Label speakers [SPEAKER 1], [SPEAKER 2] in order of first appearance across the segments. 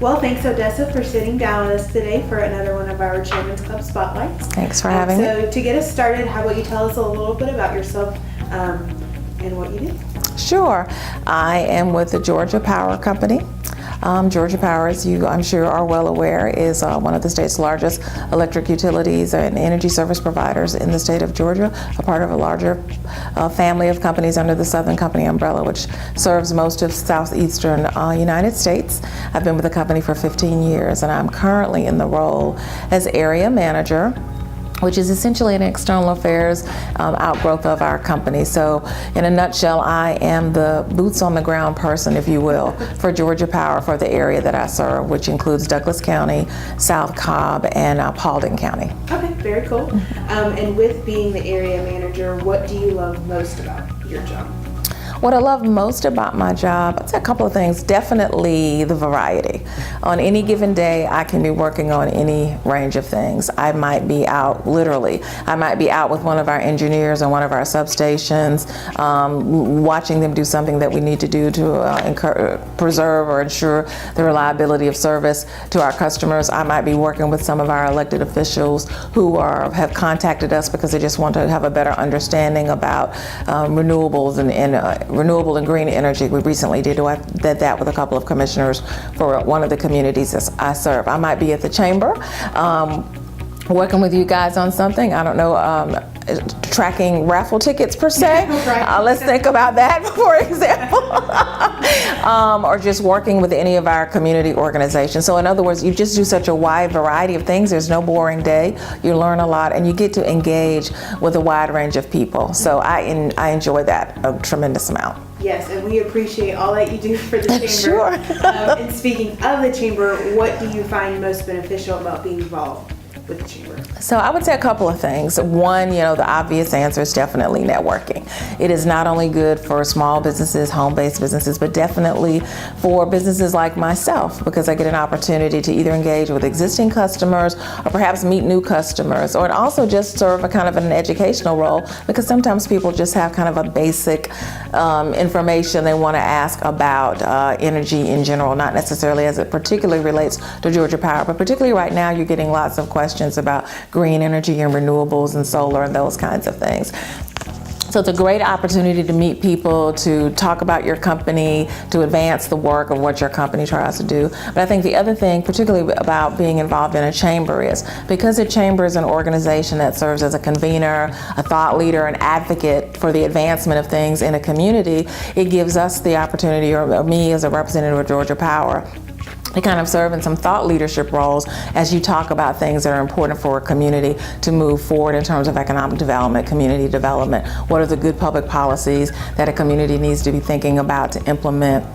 [SPEAKER 1] Well, thanks Odessa for sitting down with us today for another one of our Chairman's Club Spotlights.
[SPEAKER 2] Thanks for having me.
[SPEAKER 1] So to get us started, how about you tell us a little bit about yourself and what you do?
[SPEAKER 2] Sure. I am with the Georgia Power Company. Georgia Power, as you I'm sure are well aware, is one of the state's largest electric utilities and energy service providers in the state of Georgia, a part of a larger family of companies under the Southern Company umbrella, which serves most of southeastern United States. I've been with the company for 15 years, and I'm currently in the role as area manager, which is essentially an external affairs outgrowth of our company. So in a nutshell, I am the boots on the ground person, if you will, for Georgia Power for the area that I serve, which includes Douglas County, South Cobb, and Paulding County.
[SPEAKER 1] Okay, very cool. And with being the area manager, what do you love most about your job?
[SPEAKER 2] What I love most about my job, I'd say a couple of things. Definitely the variety. On any given day, I can be working on any range of things. I might be out, literally, I might be out with one of our engineers on one of our substations, watching them do something that we need to do to preserve or ensure the reliability of service to our customers. I might be working with some of our elected officials who have contacted us because they just want to have a better understanding about renewables and renewable and green energy. We recently did that with a couple of commissioners for one of the communities that I serve. I might be at the chamber working with you guys on something. I don't know, tracking raffle tickets per se. Let's think about that, for example. Or just working with any of our community organizations. So in other words, you just do such a wide variety of things. There's no boring day. You learn a lot and you get to engage with a wide range of people. So I enjoy that a tremendous amount.
[SPEAKER 1] Yes, and we appreciate all that you do for the chamber.
[SPEAKER 2] Sure.
[SPEAKER 1] And speaking of the chamber, what do you find most beneficial about being involved with the chamber?
[SPEAKER 2] So I would say a couple of things. One, the obvious answer is definitely networking. It is not only good for small businesses, home-based businesses, but definitely for businesses like myself, because I get an opportunity to either engage with existing customers or perhaps meet new customers, or it also just serve a kind of an educational role, because sometimes people just have kind of a basic information they want to ask about energy in general, not necessarily as it particularly relates to Georgia Power, but particularly right now you're getting lots of questions about green energy and renewables and solar and those kinds of things. So it's a great opportunity to meet people, to talk about your company, to advance the work of what your company tries to do. But I think the other thing, particularly about being involved in a chamber, is because a chamber is an organization that serves as a convener, a thought leader, an advocate for the advancement of things in a community, it gives us the opportunity, or me as a representative of Georgia Power, to kind of serve in some thought leadership roles as you talk about things that are important for a community to move forward in terms of economic development, community development. What are the good public policies that a community needs to be thinking about to implement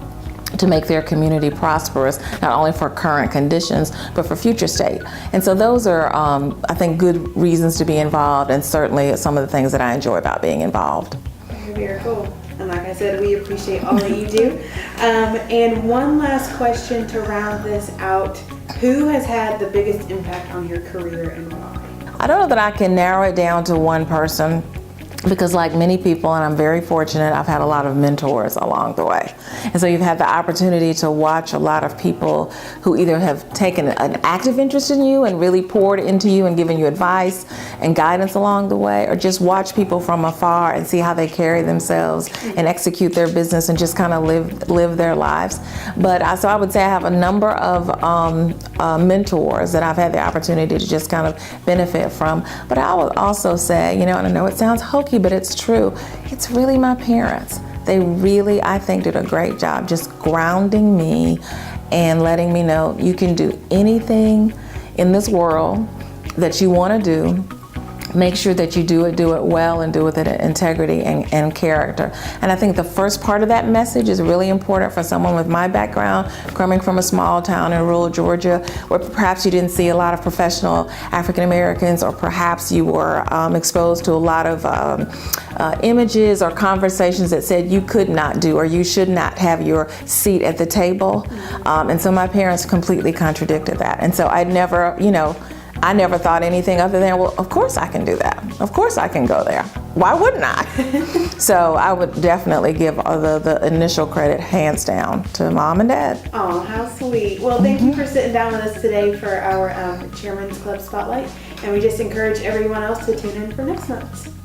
[SPEAKER 2] to make their community prosperous, not only for current conditions, but for future state. And so those are, I think, good reasons to be involved, and certainly some of the things that I enjoy about being involved.
[SPEAKER 1] Very cool. And like I said, we appreciate all that you do. And one last question to round this out. Who has had the biggest impact on your career and why?
[SPEAKER 2] I don't know that I can narrow it down to one person, because like many people, and I'm very fortunate, I've had a lot of mentors along the way. And so you've had the opportunity to watch a lot of people who either have taken an active interest in you and really poured into you and given you advice and guidance along the way, or just watch people from afar and see how they carry themselves and execute their business and just kind of live their lives. But so I would say I have a number of mentors that I've had the opportunity to just kind of benefit from. But I would also say, and I know it sounds hokey, but it's true, it's really my parents. They really, I think, did a great job just grounding me and letting me know you can do anything in this world that you want to do. Make sure that you do it well, and do it with integrity and character. And I think the first part of that message is really important for someone with my background, coming from a small town in rural Georgia, where perhaps you didn't see a lot of professional African Americans, or perhaps you were exposed to a lot of images or conversations that said you could not do or you should not have your seat at the table. And so my parents completely contradicted that. And so I'd never, I never thought anything other than, well, of course I can do that. Of course I can go there. Why wouldn't I? So I would definitely give the initial credit hands down to mom and dad.
[SPEAKER 1] Oh, how sweet. Well, thank you for sitting down with us today for our Chairman's Club Spotlight. And we just encourage everyone else to tune in for next month.